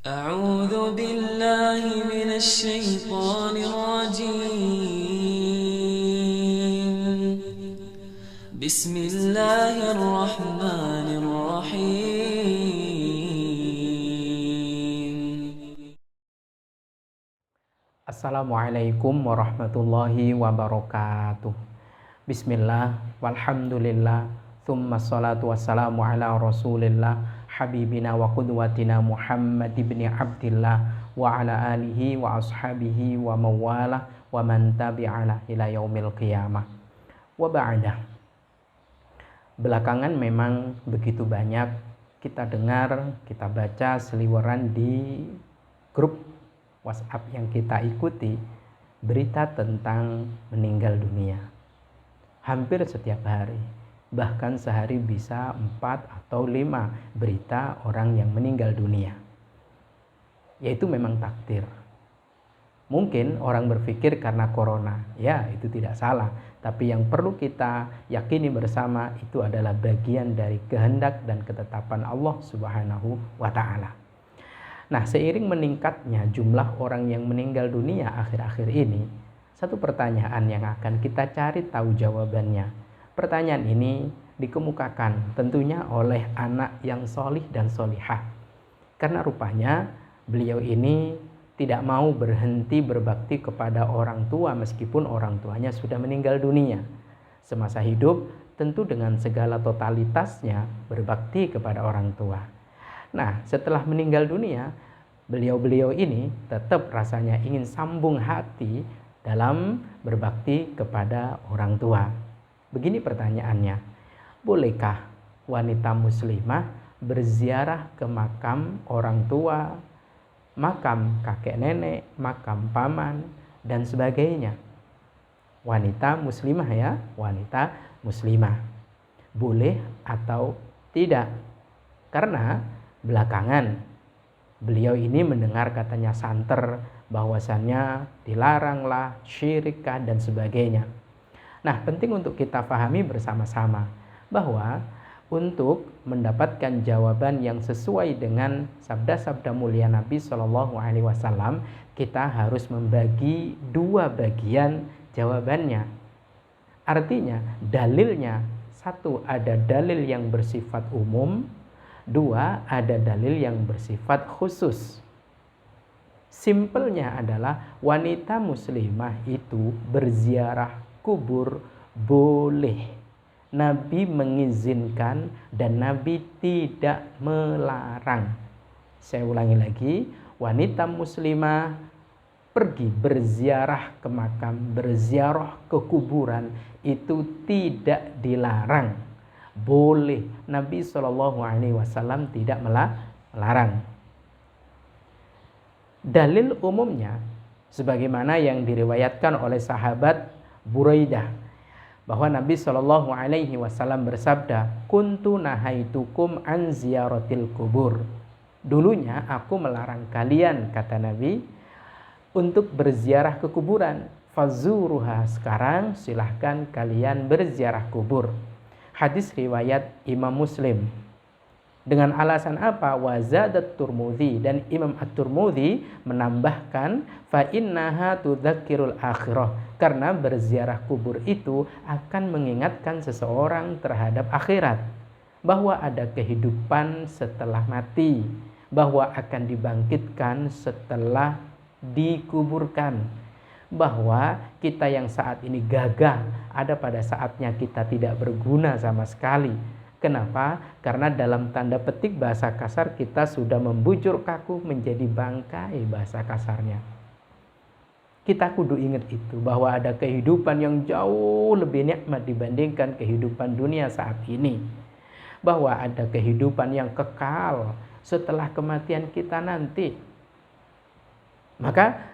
أعوذ بالله من الشيطان الرجيم بسم الله الرحمن الرحيم. Assalamualaikum warahmatullahi wabarakatuh. Bismillah, walhamdulillah, thumma salatu wassalamu ala rasulillah, habibina wa qudwatina Muhammad ibn Abdillah, wa ala alihi wa ashabihi wa mawalah, wa man tabi'ala ila yaumil qiyamah. Wa ba'dah. Belakangan memang begitu banyak kita dengar, kita baca seliweran di grup WhatsApp yang kita ikuti berita tentang meninggal dunia. Hampir setiap hari, bahkan sehari bisa 4 atau 5 berita orang yang meninggal dunia. Yaitu memang takdir. Mungkin orang berpikir karena corona, ya itu tidak salah. Tapi yang perlu kita yakini bersama itu adalah bagian dari kehendak dan ketetapan Allah Subhanahu wa Ta'ala. Nah, seiring meningkatnya jumlah orang yang meninggal dunia akhir-akhir ini, satu pertanyaan yang akan kita cari tahu jawabannya. Pertanyaan ini dikemukakan tentunya oleh anak yang solih dan solihah. Karena rupanya beliau ini tidak mau berhenti berbakti kepada orang tua meskipun orang tuanya sudah meninggal dunia. Semasa hidup tentu dengan segala totalitasnya berbakti kepada orang tua. Nah, setelah meninggal dunia, beliau-beliau ini tetap rasanya ingin sambung hati dalam berbakti kepada orang tua. Begini pertanyaannya, bolehkah wanita muslimah berziarah ke makam orang tua, makam kakek nenek, makam paman, dan sebagainya? Wanita muslimah ya, wanita muslimah. Boleh atau tidak? Karena belakangan beliau ini mendengar katanya santer bahwasannya dilaranglah, syirikkah dan sebagainya. Nah, penting untuk kita pahami bersama-sama bahwa untuk mendapatkan jawaban yang sesuai dengan sabda-sabda mulia Nabi Shallallahu Alaihi Wasallam, kita harus membagi 2 bagian jawabannya. Artinya dalilnya, 1 ada dalil yang bersifat umum, 2 ada dalil yang bersifat khusus. Simpelnya adalah wanita muslimah itu berziarah kubur boleh. Nabi mengizinkan dan Nabi tidak melarang. Saya ulangi lagi, wanita muslimah pergi berziarah ke makam, berziarah ke kuburan itu tidak dilarang. Boleh. Nabi SAW tidak melarang. Dalil umumnya sebagaimana yang diriwayatkan oleh sahabat Buraidah bahwa Nabi SAW bersabda, "Kuntu nahaitukum an ziyaratil kubur." Dulunya aku melarang kalian, kata Nabi, untuk berziarah ke kuburan. Fazuruha, sekarang silahkan kalian berziarah kubur. Hadis riwayat Imam Muslim. Dengan alasan apa? Wazadat Turmudzi, dan Imam At-Turmudzi menambahkan fa innaha tudzakirul akhirah, karena berziarah kubur itu akan mengingatkan seseorang terhadap akhirat, bahwa ada kehidupan setelah mati, bahwa akan dibangkitkan setelah dikuburkan, bahwa kita yang saat ini gagah ada pada saatnya kita tidak berguna sama sekali. Kenapa? Karena dalam tanda petik bahasa kasar kita sudah membujur kaku menjadi bangkai, bahasa kasarnya. Kita kudu ingat itu, bahwa ada kehidupan yang jauh lebih nikmat dibandingkan kehidupan dunia saat ini. Bahwa ada kehidupan yang kekal setelah kematian kita nanti. Maka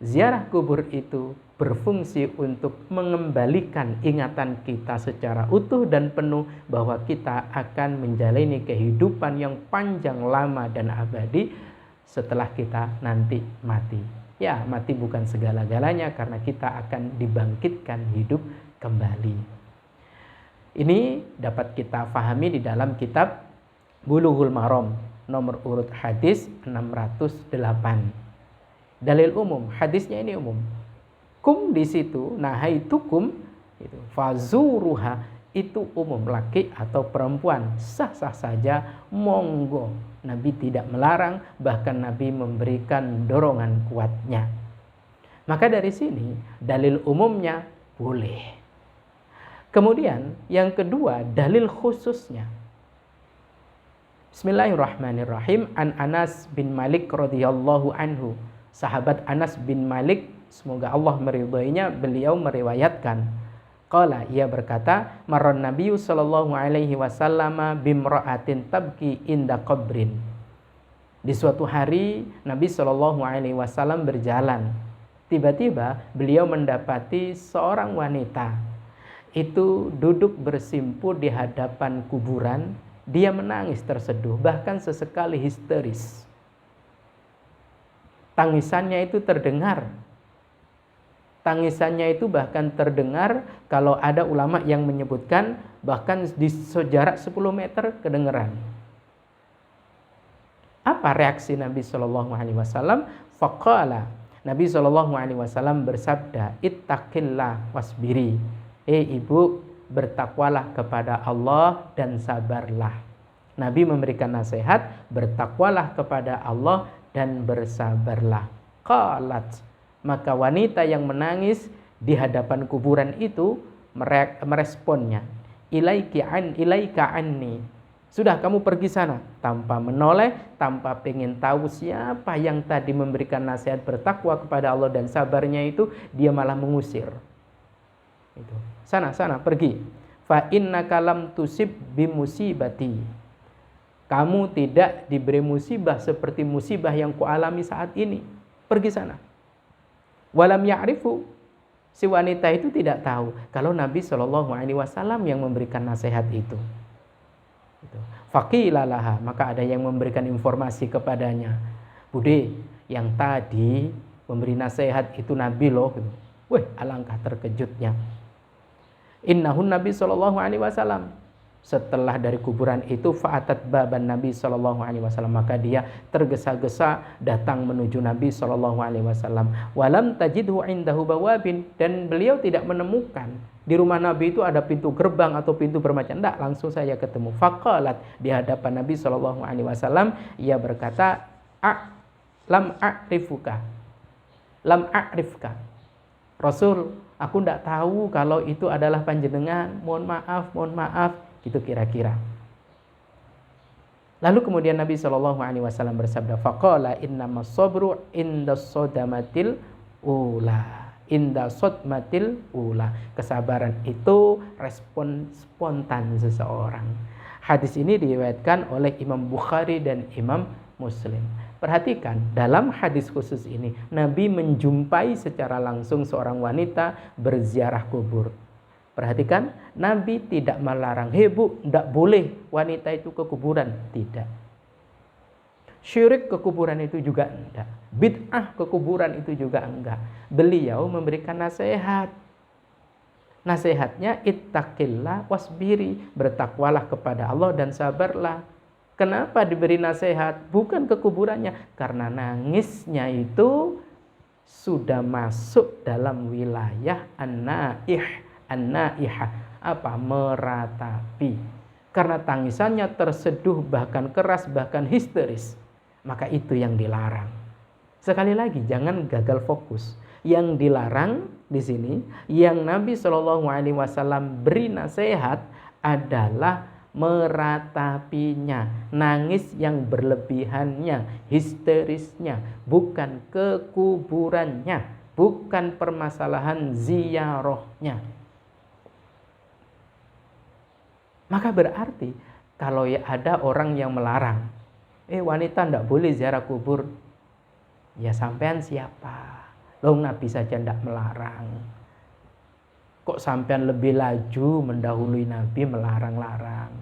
ziarah kubur itu berfungsi untuk mengembalikan ingatan kita secara utuh dan penuh bahwa kita akan menjalani kehidupan yang panjang, lama, dan abadi setelah kita nanti mati. Ya, mati bukan segala-galanya karena kita akan dibangkitkan hidup kembali. Ini dapat kita pahami di dalam kitab Bulughul Maram nomor urut hadis 608. Dalil umum, hadisnya ini umum. Kum di situ, nahaitukum itu fazuruha, itu umum, laki atau perempuan, sah-sah saja, monggo. Nabi tidak melarang, bahkan Nabi memberikan dorongan kuatnya. Maka dari sini dalil umumnya boleh. Kemudian yang kedua, dalil khususnya. Bismillahirrahmanirrahim. An Anas bin Malik radhiyallahu anhu. Sahabat Anas bin Malik, semoga Allah meridhoinya, beliau meriwayatkan, qala, ia berkata, marran nabiyyu sallallahu alaihi wasallam bimra'atin tabki inda qabrin. Di suatu hari Nabi sallallahu alaihi wasallam berjalan. Tiba-tiba beliau mendapati seorang wanita itu duduk bersimpu di hadapan kuburan. Dia menangis terseduh, bahkan sesekali histeris. Tangisannya itu terdengar. Tangisannya itu bahkan terdengar, kalau ada ulama yang menyebutkan bahkan di jarak 10 meter kedengeran. Apa reaksi Nabi Shallallahu Alaihi Wasallam? Faqala, Nabi Shallallahu Alaihi Wasallam bersabda, ittaqillah wasbiri. Ibu, bertakwalah kepada Allah dan sabarlah. Nabi memberikan nasihat, bertakwalah kepada Allah dan bersabarlah. Qalat, maka wanita yang menangis di hadapan kuburan itu meresponnya, ilaika anni, sudah kamu pergi sana, tanpa menoleh, tanpa pengen tahu siapa yang tadi memberikan nasihat bertakwa kepada Allah dan sabarnya itu, dia malah mengusir. Itu. Sana pergi. Fa innaka lam tusib bimusibati. Kamu tidak diberi musibah seperti musibah yang kualami saat ini. Pergi sana. Walam ya'rifu, si wanita itu tidak tahu kalau Nabi Shallallahu Alaihi Wasallam yang memberikan nasihat itu. Faqila laha, maka ada yang memberikan informasi kepadanya, Bude, yang tadi memberi nasihat itu Nabi loh. Wih, alangkah terkejutnya. Innahun Nabi Shallallahu Alaihi Wasallam. Setelah dari kuburan itu, fa'atat baban Nabi Shallallahu Alaihi Wasallam, maka dia tergesa-gesa datang menuju Nabi Shallallahu Alaihi Wasallam. Walam tajidhu indahu bawabin, dan beliau tidak menemukan di rumah Nabi itu ada pintu gerbang atau pintu bermacam. Tidak, langsung saya ketemu. Faqalat, di hadapan Nabi Shallallahu Alaihi Wasallam, ia berkata, lam a'rifka, Rasul, aku tidak tahu kalau itu adalah panjenengan. Mohon maaf. Gitu kira-kira. Lalu kemudian Nabi Shallallahu Alaihi Wasallam bersabda, faqala innamas sabru inda sodamatil ula. Inda sodmatil ula. Kesabaran itu respon spontan seseorang. Hadis ini diriwayatkan oleh Imam Bukhari dan Imam Muslim. Perhatikan, dalam hadis khusus ini Nabi menjumpai secara langsung seorang wanita berziarah kubur. Perhatikan, Nabi tidak melarang, bu, tidak boleh wanita itu ke kuburan. Tidak. Syirik ke kuburan itu juga enggak. Bid'ah ke kuburan itu juga enggak. Beliau memberikan nasihat. Nasihatnya, ittaqillah wasbiri, bertakwalah kepada Allah dan sabarlah. Kenapa diberi nasihat? Bukan ke kuburannya, karena nangisnya itu sudah masuk dalam wilayah an-naih. An-naihah, apa? Meratapi. Karena tangisannya terseduh, bahkan keras, bahkan histeris. Maka itu yang dilarang. Sekali lagi, jangan gagal fokus. Yang dilarang di sini, yang Nabi Shallallahu Alaihi Wasallam beri nasihat adalah meratapinya, nangis yang berlebihannya, histerisnya, bukan kekuburannya, bukan permasalahan ziarahnya. Maka berarti kalau ada orang yang melarang, wanita tidak boleh ziarah kubur, ya sampean siapa? Loh, Nabi saja tidak melarang. Kok sampean lebih laju mendahului Nabi melarang-larang?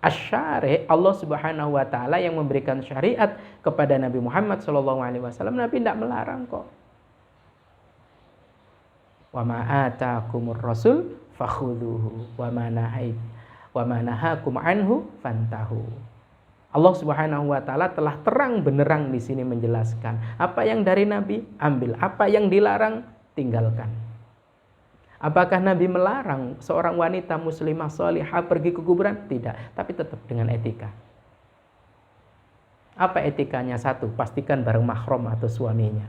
Asy-syari', Allah Subhanahu wa taala yang memberikan syariat kepada Nabi Muhammad sallallahu alaihi wasallam, Nabi tidak melarang kok. Wa ma ataakumur rasul fakhudhuhu wa ma nahakum anhu fantahu. Allah Subhanahu wa taala telah terang benderang di sini menjelaskan. Apa yang dari Nabi, ambil. Apa yang dilarang, tinggalkan. Apakah Nabi melarang seorang wanita muslimah salihah pergi ke kuburan? Tidak, tapi tetap dengan etika. Apa etikanya? Satu, pastikan bareng mahram atau suaminya.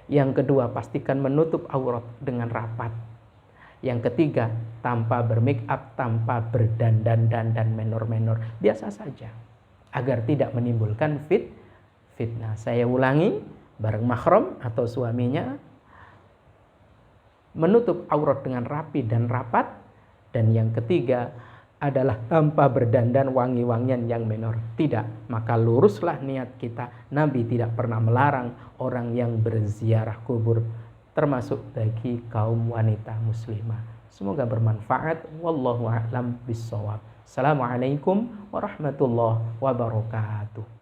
Yang kedua, pastikan menutup aurat dengan rapat. Yang ketiga, tanpa bermake up, tanpa berdandan dan menor-menor, biasa saja, agar tidak menimbulkan fitnah. Saya ulangi, bareng mahram atau suaminya, menutup aurat dengan rapi dan rapat, dan yang ketiga adalah tanpa berdandan wangi-wangian yang menor. Tidak, maka luruslah niat kita. Nabi tidak pernah melarang orang yang berziarah kubur, termasuk bagi kaum wanita muslimah. Semoga bermanfaat. Wallahu a'lam bishawab. Assalamualaikum warahmatullahi wabarakatuh.